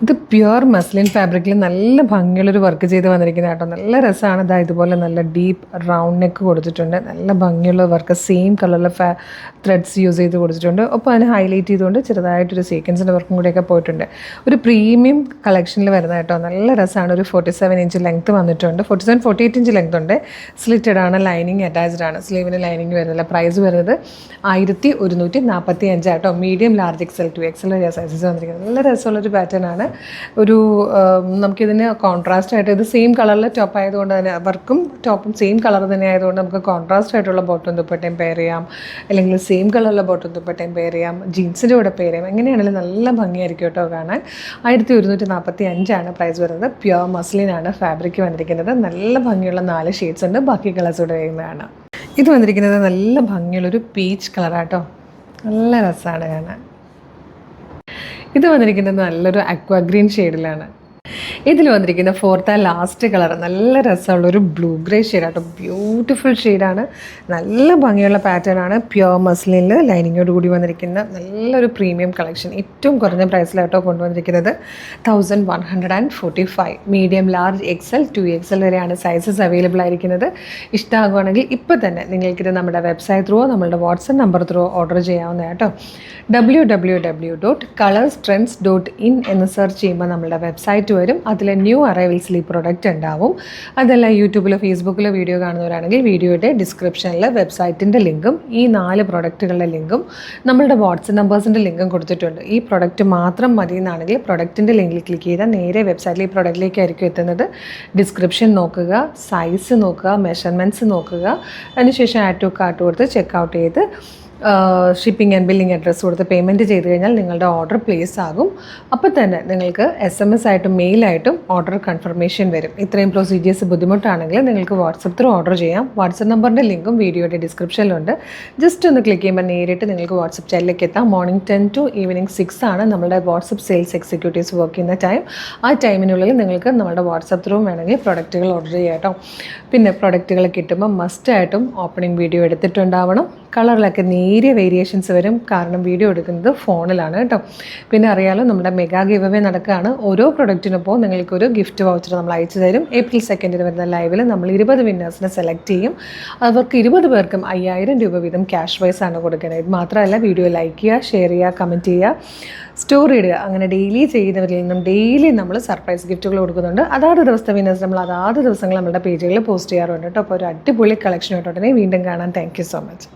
ഇത് pure muslin ഫാബ്രിക്കിൽ നല്ല ഭംഗിയുള്ളൊരു വർക്ക് ചെയ്ത് വന്നിരിക്കുന്നത് കേട്ടോ. നല്ല രസമാണ്. ഇതാ ഇതുപോലെ നല്ല ഡീപ്പ് റൗണ്ട് നെക്ക് കൊടുത്തിട്ടുണ്ട്. നല്ല ഭംഗിയുള്ള വർക്ക്, സെയിം കളറിലെ ത്രെഡ്സ് യൂസ് ചെയ്ത് കൊടുത്തിട്ടുണ്ട്. ഒപ്പം അതിന് ഹൈലൈറ്റ് ചെയ്തുകൊണ്ട് ചെറുതായിട്ടൊരു സീക്വൻസിൻ്റെ വർക്കും കൂടെയൊക്കെ പോയിട്ടുണ്ട്. ഒരു പ്രീമിയം കളക്ഷനിൽ വരുന്ന കേട്ടോ. നല്ല രസമാണ്. ഒരു 47 ഇഞ്ച് ലെങ്ത്ത് വന്നിട്ടുണ്ട്. 48 ഇഞ്ച് ലെങ്ത് ഉണ്ട്. സ്ലിറ്റഡ് ആണ്, ലൈനിങ് അറ്റാച്ച്ഡ് ആണ്. സ്ലീവിന് ലൈനിങ് വരുന്നില്ല. പ്രൈസ് വരുന്നത് 1145 കേട്ടോ. മീഡിയം, ലാർജ്, XL, 2XL വരെ സൈസസ് വന്നിരിക്കുന്നത്. നല്ല രസമുള്ളൊരു പാറ്റേൺ ആണ്. ഒരു നമുക്കിതിന് കോൺട്രാസ്റ്റ് ആയിട്ട്, ഇത് സെയിം കളറിൽ ടോപ്പ് ആയതുകൊണ്ട് തന്നെ വർക്കും ടോപ്പും സെയിം കളർ തന്നെ ആയതുകൊണ്ട് നമുക്ക് കോൺട്രാസ്റ്റ് ആയിട്ടുള്ള ബോട്ടം ദുപ്പട്ടയും പെയർ ചെയ്യാം, അല്ലെങ്കിൽ സെയിം കളറിലുള്ള ബോട്ടം ദുപ്പട്ടയും പെയർ ചെയ്യാം, ജീൻസിൻ്റെ കൂടെ പെയർ ചെയ്യാം. എങ്ങനെയാണെങ്കിലും നല്ല ഭംഗിയായിരിക്കും കേട്ടോ കാണാൻ. 1145 പ്രൈസ് വരുന്നത്. പ്യുവർ മസ്ലിനാണ് ഫാബ്രിക് വന്നിരിക്കുന്നത്. നല്ല ഭംഗിയുള്ള 4 ഷെയ്ഡ്സ് ഉണ്ട്. ബാക്കി കളേഴ്സ് കൂടെ വരുന്നതാണ്. ഇത് വന്നിരിക്കുന്നത് നല്ല ഭംഗിയുള്ളൊരു പീച്ച് കളറാട്ടോ. നല്ല രസമാണ് കാണാൻ. ഇത് വന്നിരിക്കുന്നത് നല്ലൊരു അക്വാ ഗ്രീൻ ഷെയ്ഡിലാണ്. ഇതിൽ വന്നിരിക്കുന്ന ഫോർത്ത് ആൻഡ് ലാസ്റ്റ് കളർ നല്ല രസമുള്ളൊരു ബ്ലൂ ഗ്രേ ഷെയ്ഡാട്ടോ. ബ്യൂട്ടിഫുൾ ഷെയ്ഡാണ്. നല്ല ഭംഗിയുള്ള പാറ്റേൺ ആണ്. പ്യുവർ മസ്ലിനിൽ ലൈനിങ്ങോട് കൂടി വന്നിരിക്കുന്ന നല്ലൊരു പ്രീമിയം കളക്ഷൻ. ഏറ്റവും കുറഞ്ഞ പ്രൈസിലാട്ടോ കൊണ്ടുവന്നിരിക്കുന്നത്. 1145. മീഡിയം, ലാർജ്, XL, 2XL വരെയാണ് സൈസസ് അവൈലബിൾ ആയിരിക്കുന്നത്. ഇഷ്ടമാകുവാണെങ്കിൽ ഇപ്പോൾ തന്നെ നിങ്ങൾക്കിത് നമ്മുടെ വെബ്സൈറ്റ് ത്രൂ, നമ്മളുടെ വാട്സപ്പ് നമ്പർ ത്രൂ ഓർഡർ ചെയ്യാവുന്ന കേട്ടോ. www.colorstrends.in എന്ന് സെർച്ച് ചെയ്യുമ്പോൾ നമ്മളുടെ വെബ്സൈറ്റ് വരും. അതിൽ ന്യൂ അറൈവൽസിൽ ഈ പ്രൊഡക്റ്റ് ഉണ്ടാവും. അതല്ല യൂട്യൂബിലോ ഫേസ്ബുക്കിലോ വീഡിയോ കാണുന്നവരാണെങ്കിൽ വീഡിയോയുടെ ഡിസ്ക്രിപ്ഷനിൽ വെബ്സൈറ്റിൻ്റെ ലിങ്കും ഈ 4 പ്രൊഡക്റ്റുകളുടെ ലിങ്കും നമ്മളുടെ വാട്സപ്പ് നമ്പേഴ്സിൻ്റെ ലിങ്കും കൊടുത്തിട്ടുണ്ട്. ഈ പ്രൊഡക്റ്റ് മാത്രം മതി എന്നാണെങ്കിൽ പ്രൊഡക്റ്റിൻ്റെ ലിങ്കിൽ ക്ലിക്ക് ചെയ്താൽ നേരെ വെബ്സൈറ്റിൽ ഈ പ്രൊഡക്റ്റിലേക്കായിരിക്കും എത്തുന്നത്. ഡിസ്ക്രിപ്ഷൻ നോക്കുക, സൈസ് നോക്കുക, മെഷർമെൻറ്റ്സ് നോക്കുക, അതിനുശേഷം ആഡ് ടു കാർട്ട് കൊടുത്ത് ചെക്കൗട്ട് ചെയ്ത് ഷിപ്പിംഗ് ആൻഡ് ബില്ലിംഗ് അഡ്രസ്സ് കൊടുത്ത് പേയ്മെൻറ്റ് ചെയ്ത് കഴിഞ്ഞാൽ നിങ്ങളുടെ ഓർഡർ പ്ലേസ് ആകും. അപ്പോൾ തന്നെ നിങ്ങൾക്ക് SMS ആയിട്ടും മെയിലായിട്ടും ഓർഡർ കൺഫർമേഷൻ വരും. ഇത്രയും പ്രൊസീജിയേഴ്സ് ബുദ്ധിമുട്ടാണെങ്കിൽ നിങ്ങൾക്ക് വാട്സപ്പ് ത്രൂ ഓർഡർ ചെയ്യാം. വാട്സപ്പ് നമ്പറിൻ്റെ ലിങ്കും വീഡിയോയുടെ ഡിസ്ക്രിപ്ഷനിലുണ്ട്. ജസ്റ്റ് ഒന്ന് ക്ലിക്ക് ചെയ്യുമ്പോൾ നേരിട്ട് നിങ്ങൾക്ക് വാട്സപ്പ് ചാനലിലേക്ക് എത്താം. മോർണിംഗ് 10 to ഈവനിങ് 6 ആണ് നമ്മുടെ വാട്സപ്പ് സെയിൽസ് എക്സിക്യൂട്ടീവ്സ് വർക്ക് ചെയ്യുന്ന ടൈം. ആ ടൈമിനുള്ളിൽ നിങ്ങൾക്ക് നമ്മുടെ വാട്സപ്പ് ത്രൂ വേണമെങ്കിൽ പ്രൊഡക്റ്റുകൾ ഓർഡർ ചെയ്യാം കേട്ടോ. പിന്നെ പ്രൊഡക്റ്റുകൾ കിട്ടുമ്പോൾ മസ്റ്റായിട്ടും ഓപ്പണിംഗ് വീഡിയോ എടുത്തിട്ടുണ്ടാവണം. കളറിലൊക്കെ നേരിയ വേരിയേഷൻസ് വരും, കാരണം വീഡിയോ എടുക്കുന്നത് ഫോണിലാണ് കേട്ടോ. പിന്നെ അറിയാലോ, നമ്മുടെ മെഗാ ഗിവ് അവേ നടക്കുകയാണ്. ഓരോ പ്രൊഡക്റ്റിനൊപ്പം നിങ്ങൾക്കൊരു ഗിഫ്റ്റ് വൗച്ചർ നമ്മൾ അയച്ചു തരും. April 2 വരുന്ന ലൈവിൽ നമ്മൾ 20 വിന്നേഴ്സിനെ സെലക്ട് ചെയ്യും. അവർക്ക് 20 പേർക്കും 5000 രൂപ വീതം ക്യാഷ് വൈസ് ആണ് കൊടുക്കുന്നത്. ഇത് മാത്രമല്ല, വീഡിയോ ലൈക്ക് ചെയ്യുക, ഷെയർ ചെയ്യുക, കമൻറ്റ് ചെയ്യുക, സ്റ്റോറി ഇടുക. അങ്ങനെ ഡെയിലി ചെയ്യുന്നവരിൽ നിന്നും ഡെയിലി നമ്മൾ സർപ്രൈസ് ഗിഫ്റ്റുകൾ കൊടുക്കുന്നുണ്ട്. അതാത് ദിവസത്തെ വിന്നേഴ്സ് നമ്മൾ അതാത് ദിവസങ്ങൾ നമ്മുടെ പേജുകളിൽ പോസ്റ്റ് ചെയ്യാറുണ്ട് കേട്ടോ. അപ്പോൾ ഒരു അടിപൊളി കളക്ഷൻ ആയിട്ട് ഉടനെ വീണ്ടും കാണാൻ. Thank you so much.